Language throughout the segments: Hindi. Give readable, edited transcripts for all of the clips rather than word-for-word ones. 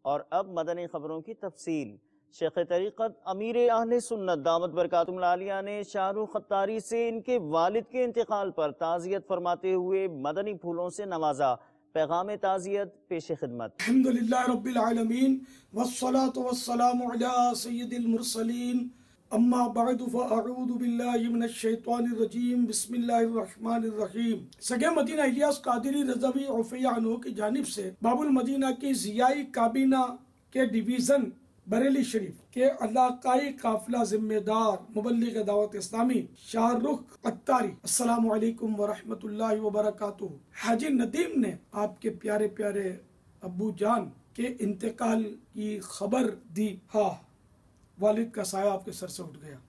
और अब मदनी खबरों की तफसील। शेख तरीक़त अमीर अहले सुन्नत दामत बरकातुहुल आलिया ने शाहरुख अत्तारी से इनके वालिद के इंतकाल पर ताज़ियत फरमाते हुए मदनी फूलों से नवाजा। पैगाम ताज़ियत पेश खिदमत। अल्हम्दुलिल्लाह रब्बिल आलमीन वस्सलातु वस्सलामु अला सय्यिदिल मुरसलीन अम्मा बअदु फअऊज़ु बिल्लाहि मिनश शैतानिर रजीम बिस्मिल्लाहिर रहमानिर रहीम। सगे मदीना इलियास कादरी रज़वी औफिया अन्हु की जानिब से बाबुल मदीना की ज़ियाई काबीना के डिवीज़न बरेली शरीफ के इलाकाई काफिला जिम्मेदार मुबल्लिग दावत इस्लामी शाहरुख अत्तारी अस्सलामु अलैकुम व रहमतुल्लाहि व बरकातुहू हाजी नदीम ने आपके प्यारे प्यारे अब्बू जान के इंतकाल की खबर दी। हाँ, वालिद का साया आपके सर से उठ गया।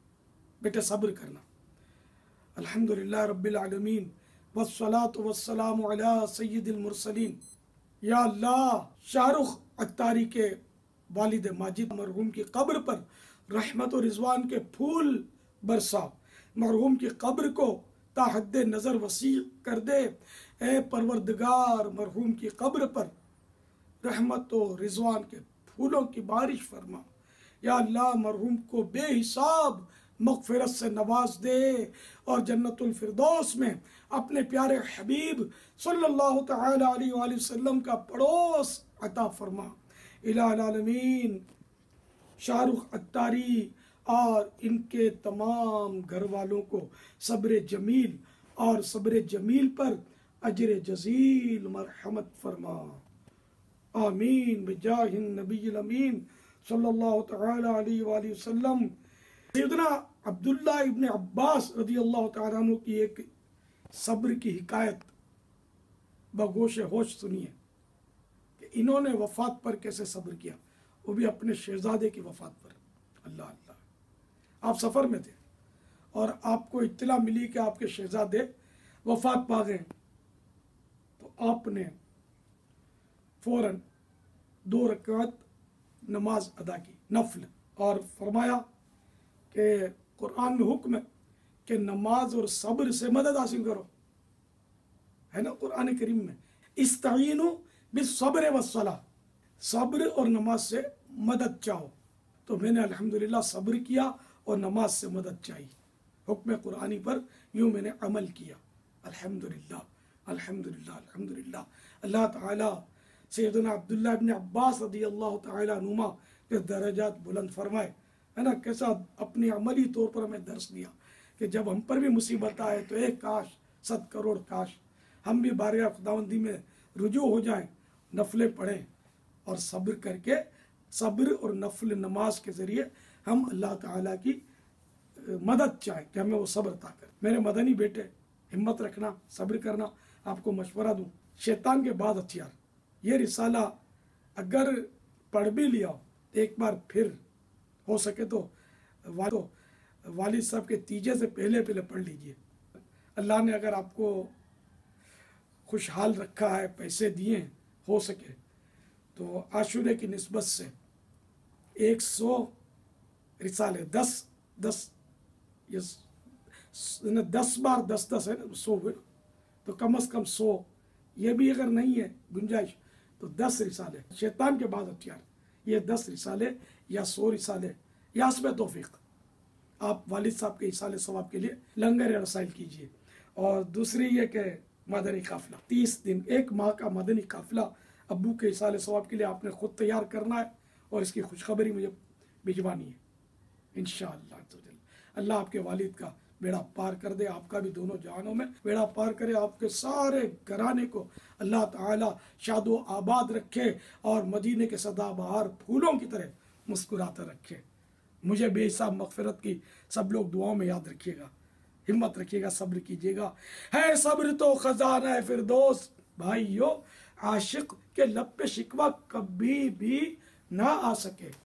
बेटे सब्र करना। अल्हम्दुलिल्लाह रब्बिल आलमीन वस्सलातु वस्सलामु अला सय्यिदिल मुरसलीन। या अल्लाह, शाहरुख अत्तारी के वालिद माजिद मरहूम की कब्र पर रहमत और रिजवान के फूल बरसा। मरहूम की कब्र को ताहद नज़र वसी कर दे। ए परवरदिगार, मरहूम की कब्र पर रहमत और रिजवान के फूलों की बारिश फरमा। या अल्लाह, मरहूम को बेहिसाब मग़फ़िरत से नवाज दे और जन्नतुल फिरदौस में अपने प्यारे हबीब सल्लल्लाहु तआला अलैहि वसल्लम का पड़ोस अता फरमा। इलाहुल आलमीन शाहरुख अत्तारी और इनके तमाम घर वालों को सब्र जमील और सब्र जमील पर अजर जजील मरहमत फरमा। आमीन बिजाहिन नबील अमीन सल्लल्लाहु तआला अलैहि वसल्लम। सैयदना अब्दुल्लाह इब्न अब्बास रज़ियल्लाहु तआला अन्हु की एक सब्र की हिकायत बगोश होश सुनिए कि इन्होंने वफात पर कैसे सब्र किया, वो भी अपने शहजादे की वफात पर। अल्लाह अल्लाह, आप सफ़र में थे और आपको इत्तला मिली कि आपके शहजादे वफात पा गए, तो आपने फ़ौरन 2 रकात नमाज अदा की नफल, और फरमाया कि कुरान में हुक्म है कि नमाज और सब्र से मदद हासिल करो, है ना कुरान करीम में, इस्ताईनु बिस्सब्र वस्सलाह, सब्र और नमाज से मदद चाहो। तो मैंने अल्हम्दुलिल्लाह सब्र किया और नमाज से मदद चाहिए, हुक्म कुरानी पर यूँ मैंने अमल किया। अल्हम्दुलिल्लाह अल्हम्दुलिल्लाह अल्हम्दुलिल्लाह। अल्लाह ताला सैयदना अब्दुल्लाह इब्न अब्बास रज़ियल्लाहु तआला अन्हुमा के दर्जात बुलंद फरमाए, है ना। कैसा अपने अमली तौर पर हमें दर्श दिया कि जब हम पर भी मुसीबत आए तो एक काश 100 करोड़ काश हम भी बारगाह खुदावंदी में रुजू हो जाएं, नफलें पढ़ें और सब्र करके, सब्र और नफल नमाज के ज़रिए हम अल्लाह ताला की मदद चाहें कि हमें वो सब्र अता करे। मेरे मदनी बेटे, हिम्मत रखना, सब्र करना। आपको मशवरा दूँ, शैतान के बाद हथियार, ये रिसाला अगर पढ़ भी लिया तो एक बार फिर हो सके तो वालिद साहब के तीजे से पहले पहले पढ़ लीजिए। अल्लाह ने अगर आपको खुशहाल रखा है, पैसे दिए, हो सके तो आशूरे की निस्बत से 100 रिसाले 10 बार 10 है ना, 100 हुए, तो कम से कम 100, ये भी अगर नहीं है गुंजाइश तो 10 रिसाले शैतान के बाद हथियार, ये 10 रिसाले या 100 रिसाले या हस्ब तौफीक आप वालिद साहब के इसाले सवाब के लिए लंगर रसाइल कीजिए। और दूसरी ये कि मदनी काफिला 30 दिन, 1 माह का मदनी काफिला अब्बू के इसाले सवाब के लिए आपने खुद तैयार करना है और इसकी खुशखबरी मुझे भिजवानी है इंशाअल्लाह। अल्लाह आपके वालिद का बेड़ा पार कर दे, आपका भी दोनों जहानों में बेड़ा पार करे, आपके सारे घराने को अल्लाह ताला शादो आबाद रखे और मदीने के सदाबहार फूलों की तरह मुस्कुराता रखे। मुझे बेहिसाब मग़फ़िरत की सब लोग दुआओं में याद रखिएगा, हिम्मत रखिएगा, सब्र कीजिएगा। है सब्र तो खजाना है फिरदौस। भाइयों, आशिक के लब पे शिकवा कभी भी ना आ सके।